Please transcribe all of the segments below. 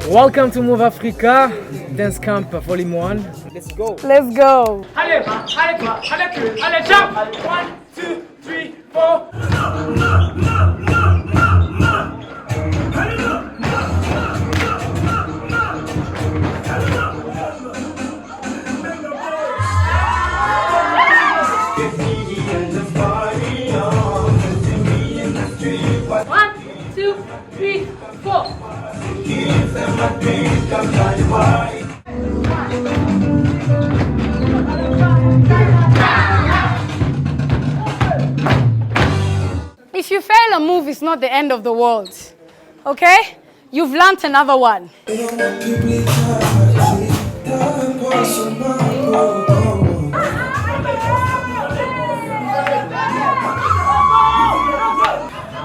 Welcome to Move Afrika Dance Camp Volume 1. Let's go. Let's go. Allez, jump. 1, 2, 3, 4. If you fail a move, it's not the end of the world. Okay? You've learned another one.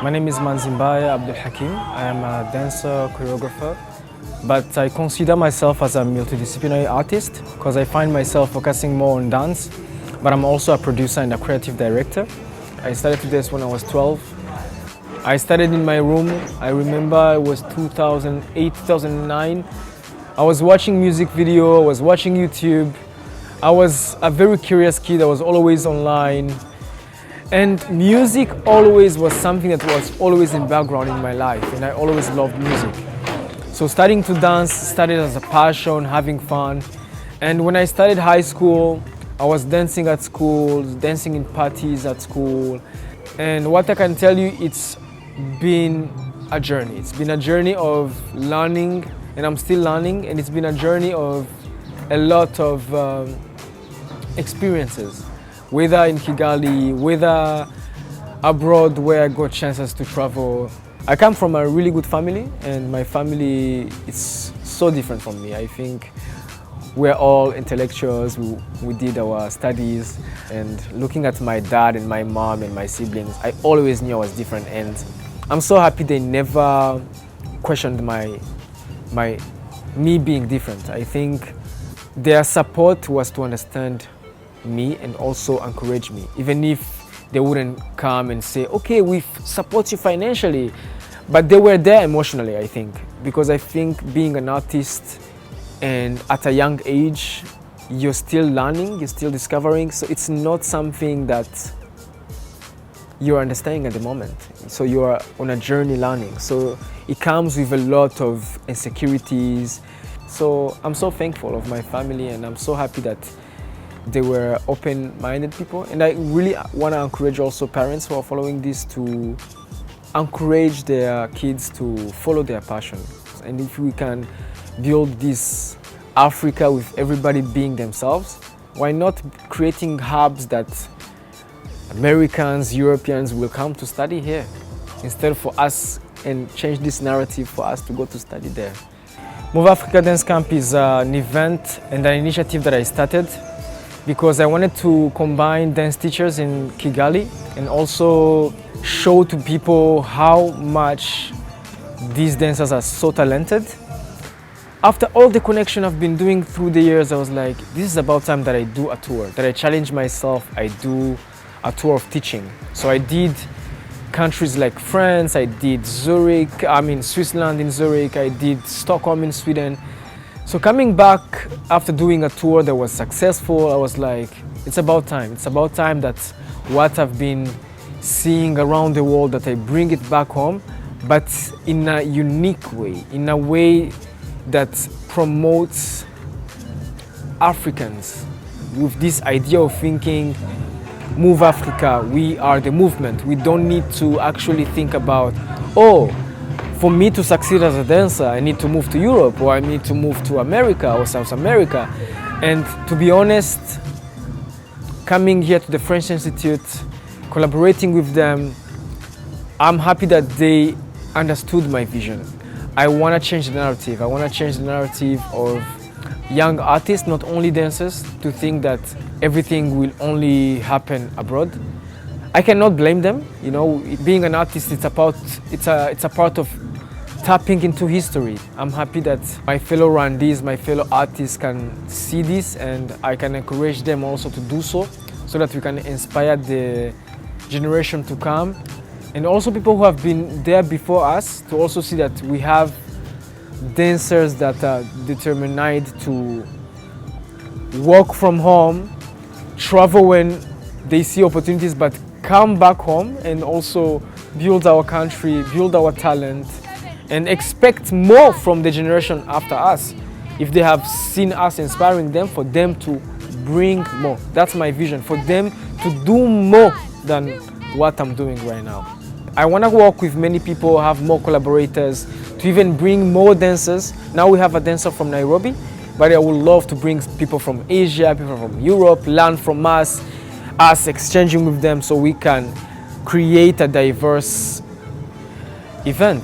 My name is Manzi Mbaya, Abdoul Hakim. I am a dancer, choreographer, but I consider myself as a multidisciplinary artist because I find myself focusing more on dance, but I'm also a producer and a creative director. I started to dance when I was 12. I started in my room. I remember it was 2008, 2009. I was watching music video, I was watching YouTube. I was a very curious kid, I was always online. And music always was something that was always in background in my life, and I always loved music. So starting to dance started as a passion, having fun. And when I started high school, I was dancing at school, dancing in parties at school. And what I can tell you, it's been a journey. It's been a journey of learning, and I'm still learning, and it's been a journey of a lot of experiences. Whether in Kigali, whether abroad where I got chances to travel. I come from a really good family, and my family is so different from me. I think we're all intellectuals, we did our studies, and looking at my dad and my mom and my siblings, I always knew I was different, and I'm so happy they never questioned me being different. I think their support was to understand me and also encourage me, even if they wouldn't come and say, okay, we support you financially, but they were there emotionally, I think, because I think being an artist and at a young age, you're still learning, you're still discovering, so it's not something that you're understanding at the moment. So you are on a journey learning, so it comes with a lot of insecurities. So I'm so thankful of my family, and I'm so happy that they were open-minded people, and I really want to encourage also parents who are following this to encourage their kids to follow their passion. And if we can build this Africa with everybody being themselves, why not creating hubs that Americans, Europeans will come to study here instead for us, and change this narrative for us to go to study there. Move Afrika Dance Camp is an event and an initiative that I started because I wanted to combine dance teachers in Kigali and also show to people how much these dancers are so talented. After all the connection I've been doing through the years, I was like, this is about time that I do a tour, that I challenge myself, I do a tour of teaching. So I did countries like France, I did Switzerland in Zurich, I did Stockholm in Sweden. So coming back after doing a tour that was successful, I was like, it's about time. It's about time that what I've been seeing around the world, that I bring it back home, but in a unique way, in a way that promotes Africans with this idea of thinking, Move Africa, we are the movement. We don't need to actually think about, oh, for me to succeed as a dancer, I need to move to Europe, or I need to move to America or South America. And to be honest, coming here to the French Institute, collaborating with them, I'm happy that they understood my vision. I want to change the narrative. I want to change the narrative of young artists, not only dancers, to think that everything will only happen abroad. I cannot blame them. You know, being an artist, it's a part of tapping into history. I'm happy that my fellow Rwandese, my fellow artists can see this, and I can encourage them also to do so that we can inspire the generation to come. And also people who have been there before us to also see that we have dancers that are determined to work from home, travel when they see opportunities, but come back home and also build our country, build our talent, and expect more from the generation after us. If they have seen us inspiring them, for them to bring more. That's my vision, for them to do more than what I'm doing right now. I want to work with many people, have more collaborators, to even bring more dancers. Now we have a dancer from Nairobi, but I would love to bring people from Asia, people from Europe, learn from us exchanging with them so we can create a diverse event.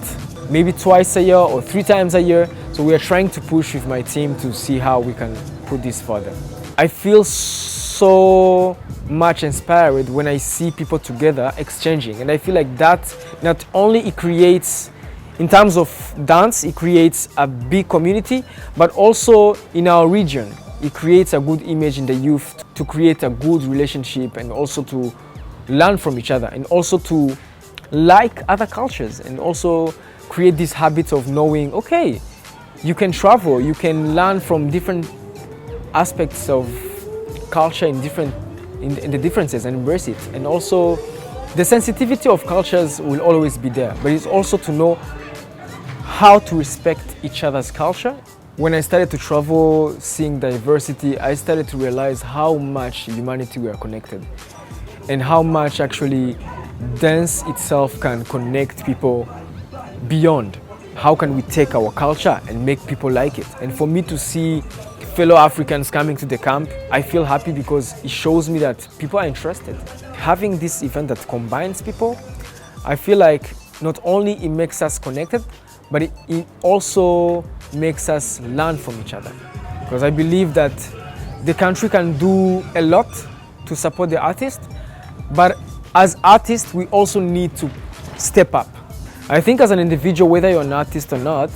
Maybe twice a year or 3 times a year. So we are trying to push with my team to see how we can put this further. I feel so much inspired when I see people together exchanging, and I feel like that not only it creates, in terms of dance, it creates a big community, but also in our region it creates a good image in the youth, to create a good relationship, and also to learn from each other, and also to like other cultures, and also create this habit of knowing, okay, you can travel, you can learn from different aspects of culture in the differences and embrace it. And also the sensitivity of cultures will always be there, but it's also to know how to respect each other's culture. When I started to travel, seeing diversity, I started to realize how much humanity we are connected, and how much actually dance itself can connect people beyond. How can we take our culture and make people like it? And for me to see fellow Africans coming to the camp, I feel happy because it shows me that people are interested. Having this event that combines people, I feel like not only it makes us connected, but it also makes us learn from each other. Because I believe that the country can do a lot to support the artist, but as artists, we also need to step up. I think as an individual, whether you're an artist or not,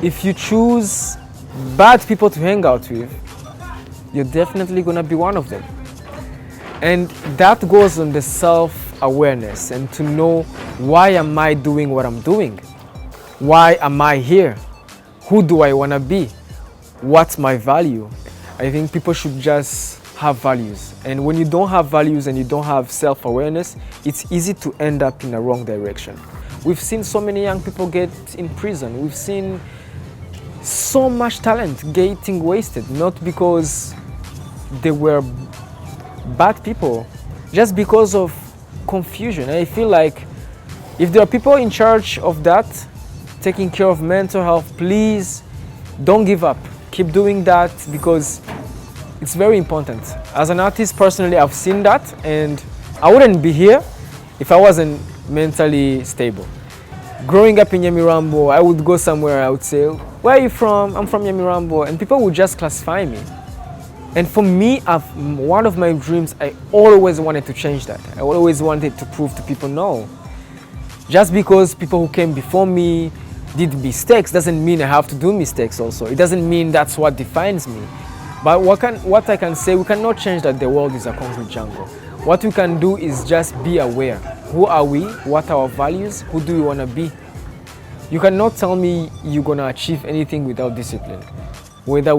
if you choose bad people to hang out with, you're definitely gonna be one of them. And that goes on the self-awareness, and to know, why am I doing what I'm doing? Why am I here? Who do I wanna be? What's my value? I think people should just have values. And when you don't have values and you don't have self-awareness, it's easy to end up in the wrong direction. We've seen so many young people get in prison. We've seen so much talent getting wasted, not because they were bad people, just because of confusion. I feel like if there are people in charge of that, taking care of mental health, please don't give up. Keep doing that, because it's very important. As an artist, personally, I've seen that, and I wouldn't be here if I wasn't mentally stable. Growing up in Nyamirambo, I would go somewhere, I would say, where are you from? I'm from Nyamirambo, and people would just classify me. And for me, one of my dreams, I always wanted to change that. I always wanted to prove to people, no. Just because people who came before me did mistakes doesn't mean I have to do mistakes also. It doesn't mean that's what defines me. But what I can say, we cannot change that the world is a concrete jungle. What we can do is just be aware. Who are we? What are our values? Who do we want to be? You cannot tell me you're going to achieve anything without discipline. Whether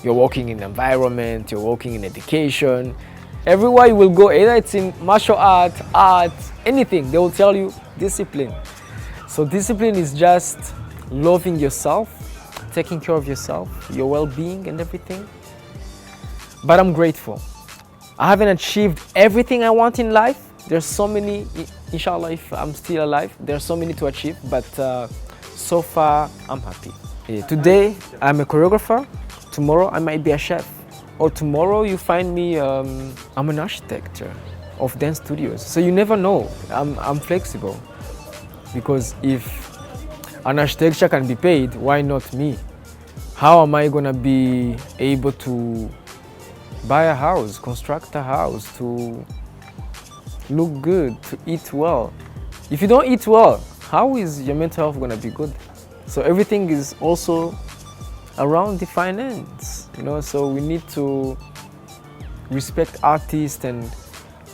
you're working in environment, you're working in education, everywhere you will go, either it's in martial art, anything, they will tell you discipline. So discipline is just loving yourself, taking care of yourself, your well-being and everything. But I'm grateful. I haven't achieved everything I want in life. There's so many, inshallah, if I'm still alive, there's so many to achieve, but so far I'm happy. Today I'm a choreographer, tomorrow I might be a chef, or tomorrow you find me, I'm an architect of dance studios. So you never know, I'm flexible, because if an architecture can be paid, why not me? How am I gonna be able to buy a house, construct a house, to look good, to eat well? If you don't eat well, how is your mental health gonna be good? So everything is also around the finance, you know, so we need to respect artists and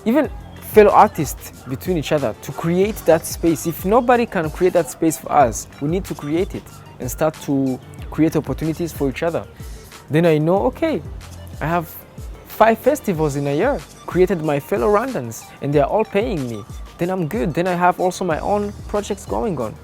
even fellow artists between each other to create that space. If nobody can create that space for us, we need to create it and start to create opportunities for each other. Then I know, okay, I have 5 festivals in a year created by fellow Rwandans and they're all paying me. Then I'm good. Then I have also my own projects going on.